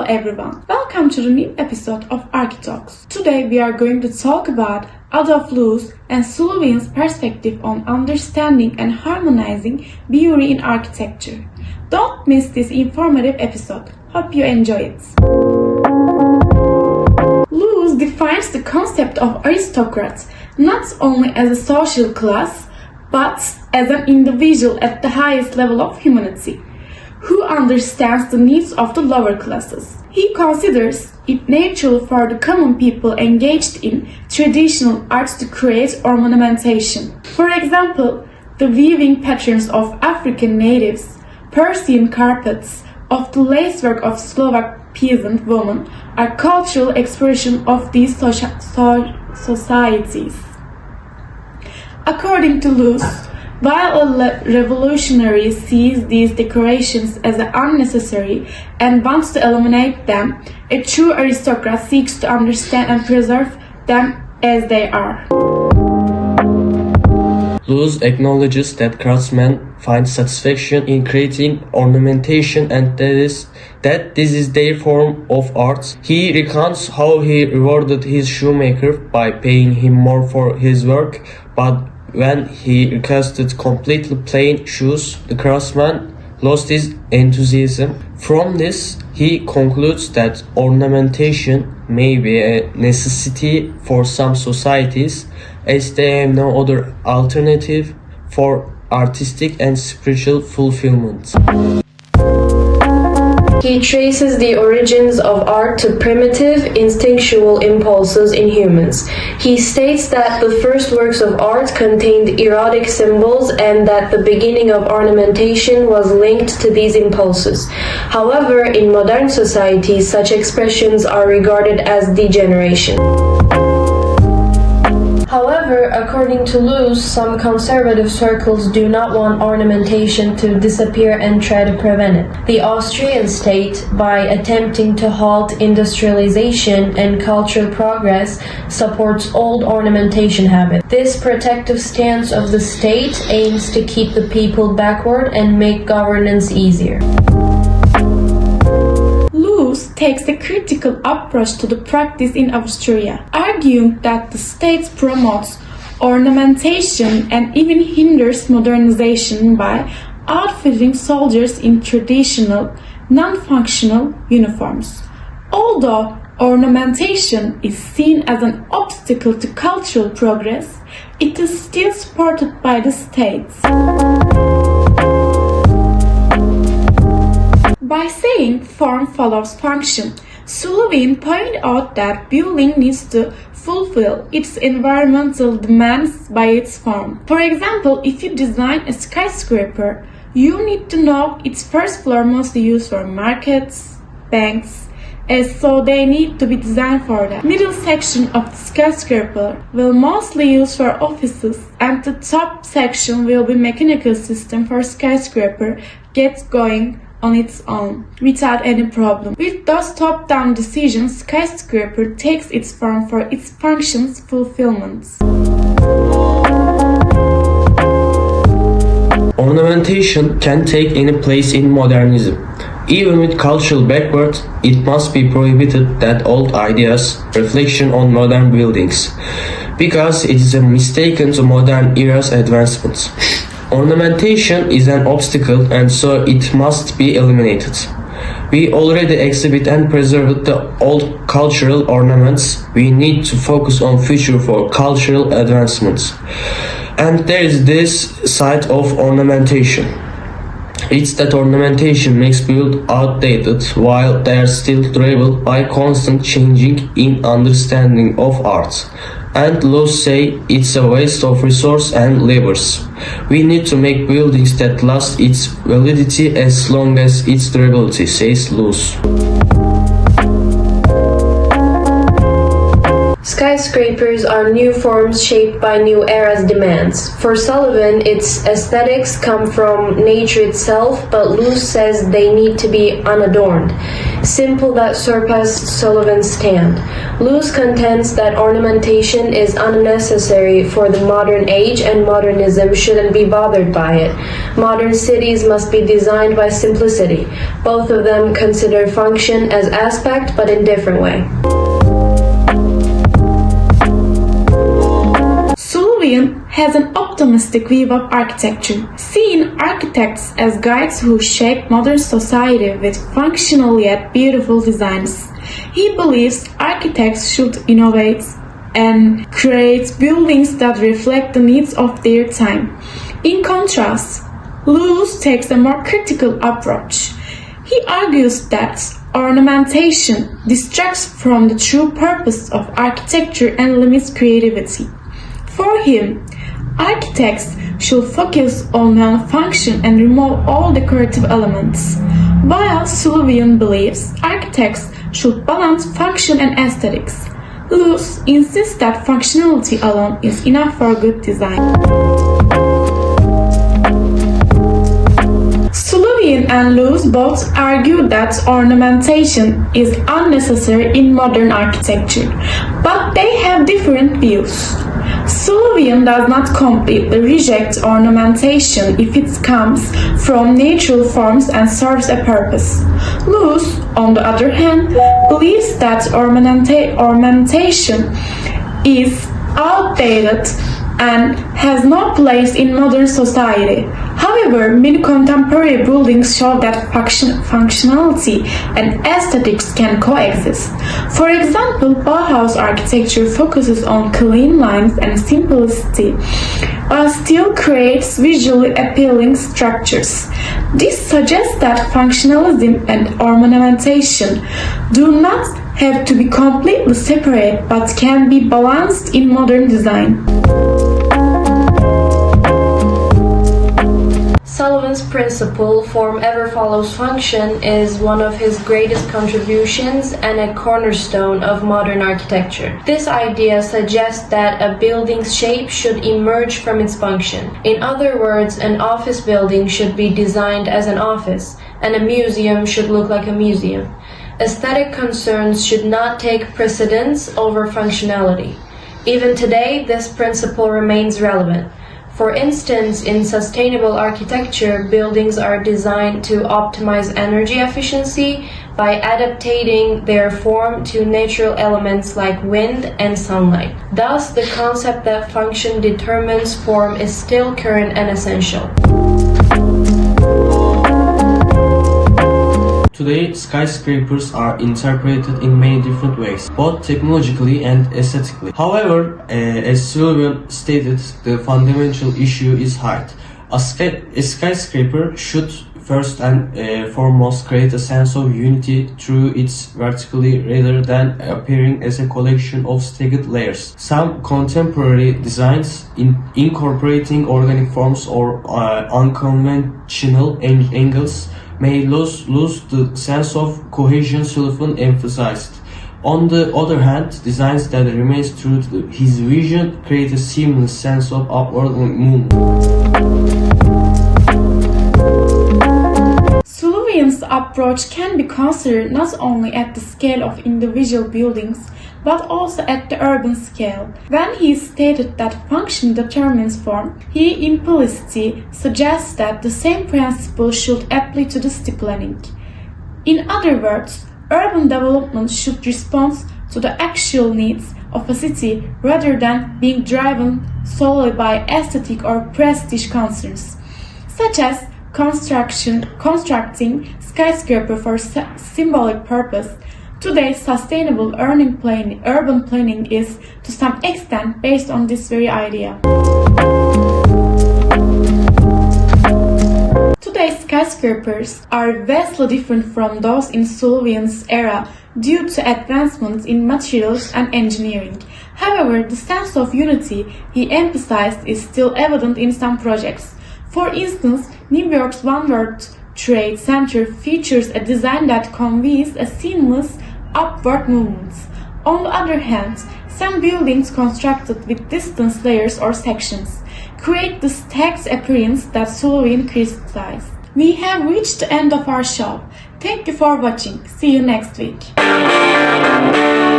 everyone, welcome to the new episode of Architalks. Today we are going to talk about Adolf Loos and Sulu Wien's perspective on understanding and harmonizing beauty in architecture. Don't miss this informative episode. Hope you enjoy it. Loos defines the concept of aristocrat not only as a social class, but as an individual at the highest level of humanity, who understands the needs of the lower classes. He considers it natural for the common people engaged in traditional arts to create ornamentation. For example, the weaving patterns of African natives, Persian carpets, of the lacework of Slovak peasant women are cultural expression of these societies. According to Loos, while a revolutionary sees these decorations as unnecessary and wants to eliminate them, a true aristocrat seeks to understand and preserve them as they are. Loos acknowledges that craftsmen find satisfaction in creating ornamentation and that this is their form of art. He recounts how he rewarded his shoemaker by paying him more for his work, but when he requested completely plain shoes, the craftsman lost his enthusiasm. From this, he concludes that ornamentation may be a necessity for some societies, as they have no other alternative for artistic and spiritual fulfillment. He traces the origins of art to primitive, instinctual impulses in humans. He states that the first works of art contained erotic symbols and that the beginning of ornamentation was linked to these impulses. However, in modern societies, such expressions are regarded as degeneration. However, according to Loos, some conservative circles do not want ornamentation to disappear and try to prevent it. The Austrian state, by attempting to halt industrialization and cultural progress, supports old ornamentation habits. This protective stance of the state aims to keep the people backward and make governance easier. Loos takes a critical approach to the practice in Austria, arguing that the state promotes ornamentation and even hinders modernization by outfitting soldiers in traditional, non-functional uniforms. Although ornamentation is seen as an obstacle to cultural progress, it is still supported by the state. By saying form follows function, Sulu Wien pointed out that building needs to fulfill its environmental demands by its form. For example, if you design a skyscraper, you need to know its first floor mostly used for markets, banks, so they need to be designed for that. Middle section of the skyscraper will mostly used for offices, and the top section will be mechanical system for skyscraper gets going on its own, without any problem. With those top-down decisions, skyscraper takes its form for its functions fulfillment. Ornamentation can take any place in modernism. Even with cultural backward, it must be prohibited that old ideas reflection on modern buildings, because it is a mistaken to modern era's advancements. Ornamentation is an obstacle and so it must be eliminated. We already exhibit and preserve the old cultural ornaments. We need to focus on future for cultural advancements. And there is this side of ornamentation. It's that ornamentation makes build outdated while they are still durable by constant changing in understanding of art. And Loos say it's a waste of resource and labors. We need to make buildings that last its validity as long as its durability, says Loos. Skyscrapers are new forms shaped by new era's demands. For Sullivan, its aesthetics come from nature itself, but Loos says they need to be unadorned. simple that surpassed Sullivan's stand. Lewis contends that ornamentation is unnecessary for the modern age and modernism shouldn't be bothered by it. Modern cities must be designed by simplicity. Both of them consider function as aspect but in different way. Sullivan has an optimistic view of architecture, seeing architects as guides who shape modern society with functional yet beautiful designs. He believes architects should innovate and create buildings that reflect the needs of their time. In contrast, Lewis takes a more critical approach. He argues that ornamentation distracts from the true purpose of architecture and limits creativity. For him, architects should focus on function and remove all decorative elements, while Sullivan believes architects should balance function and aesthetics. Lewis insists that functionality alone is enough for good design. Sullivan and Lewis both argue that ornamentation is unnecessary in modern architecture, but they have different views. Sullivan does not completely reject ornamentation if it comes from natural forms and serves a purpose. Lewis, on the other hand, believes that ornamentation is outdated and has no place in modern society. However, many contemporary buildings show that functionality and aesthetics can coexist. For example, Bauhaus architecture focuses on clean lines and simplicity, but still creates visually appealing structures. This suggests that functionalism and ornamentation do not have to be completely separate but can be balanced in modern design. Sullivan's principle, form ever follows function, is one of his greatest contributions and a cornerstone of modern architecture. This idea suggests that a building's shape should emerge from its function. In other words, an office building should be designed as an office, and a museum should look like a museum. Aesthetic concerns should not take precedence over functionality. Even today, this principle remains relevant. For instance, in sustainable architecture, buildings are designed to optimize energy efficiency by adapting their form to natural elements like wind and sunlight. Thus, the concept that function determines form is still current and essential. Today, skyscrapers are interpreted in many different ways, both technologically and aesthetically. However, as Sullivan stated, the fundamental issue is height. A skyscraper should first and foremost create a sense of unity through its vertically rather than appearing as a collection of stacked layers. Some contemporary designs incorporating organic forms or unconventional angles may lose the sense of cohesion Sullivan emphasized. On the other hand, designs that remain true to his vision create a seamless sense of upward movement. Sullivan's approach can be considered not only at the scale of individual buildings, but also at the urban scale. When he stated that function determines form, he implicitly suggests that the same principle should apply to the city planning. In other words, urban development should respond to the actual needs of a city rather than being driven solely by aesthetic or prestige concerns, such as constructing skyscraper for symbolic purpose. Today, sustainable urban planning is, to some extent, based on this very idea. Today, skyscrapers are vastly different from those in Sullivan's era due to advancements in materials and engineering. However, the sense of unity he emphasized is still evident in some projects. For instance, New York's One World Trade Center features a design that conveys a seamless upward movement. On the other hand, some buildings constructed with distance layers or sections create the stacked appearance that Sullivan criticized. We have reached the end of our show. Thank you for watching. See you next week.